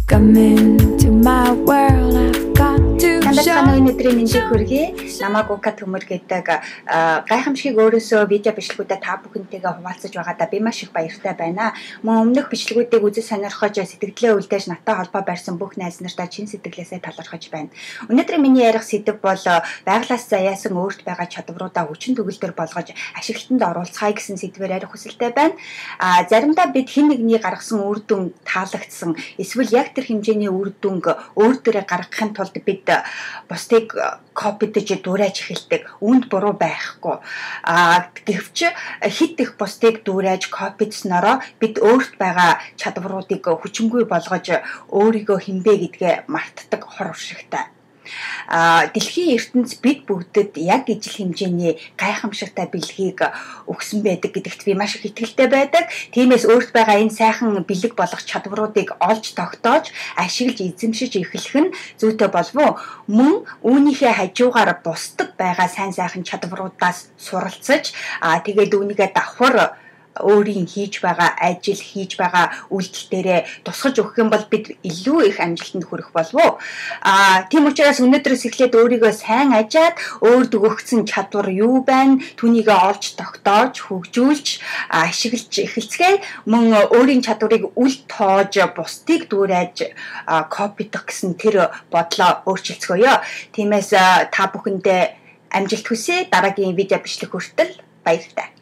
Come into my world, I've got to Танилцааны өнөөдрийн мэндийг хүргэе. Намайг Ука Төмөр гэдэг гайхамшиг өөрөөсөө видео бичлэгүүдэд та бүхэнтэйгээ хуваалцаж байгаадаа би маш их баяртай байна. Мөн өмнөх бичлэгүүдийг үзэж сонирхож сэтгэлдээ үлдээж надтай холбоо барьсан бүх найз нартаа чин сэтгэлээсээ талархаж байна. Өнөөдрийн миний ярих сэдэв бол байглаас заяасан өөрт байгаа чадваруудаа хүчин төгөлдөр болгож ашиглалтанд оруулцгаая гэсэн сэдвээр ярих хүсэлтэй байна. Заримдаа бид хэн нэгний гаргасан үр дүн таалагдсан эсвэл яг тэр хэмжээний үр дүнг өөр дээрээ гаргахын тулд бид бусдыг копидж дүүрэж эхэлдэг. Үүнд буруу байхгүй. Гэвч хит их бусдыг дүүрэж копидснороо бид өөрт байгаа чадваруудыг хүчингүй болгож өөрийгөө хинбэ гэдгээ мартдаг хор уршигтай. Дэлхийн ертөнц бид бүгдэд яг ижил хэмжээний гайхамшигтай бэлгийг өгсөн байдаг гэдэгт би маш их итгэлтэй байдаг. Тиймээс өөрт байгаа энэ сайхан бэлэг болох чадваруудыг олж тогтоож, ашиглаж эзэмшиж эхлэх нь зүйтэй болов уу? Мөн үүнийхээ хажуугаар бусдад байгаа сайн сайхан чадваруудаас суралцаж, тэгээд үүнийгээ давхар өөрийн хийж байгаа ажил, хийж байгаа үйлдэл дээрээ тусгаж өгөх юм бол бид илүү их амжилтанд хүрэх болов уу? Тийм учраас өнөөдрөөс эхлээд өөрийгөө сайн ажаад өөрд өгөгдсөн чадвар юу байна? Түүнийг олж тогтоож, хөгжүүлж, ашиглаж эхэлцгээе. Мөн өөрийн чадварыг үл тоож, бусдыг дүүрэж копидох гэсэн тэр бодлоо өөрчилцгөөё. Тиймээс та бүхэндээ амжилт хүсье. Дараагийн видео бичлэг хүртэл баярлалаа.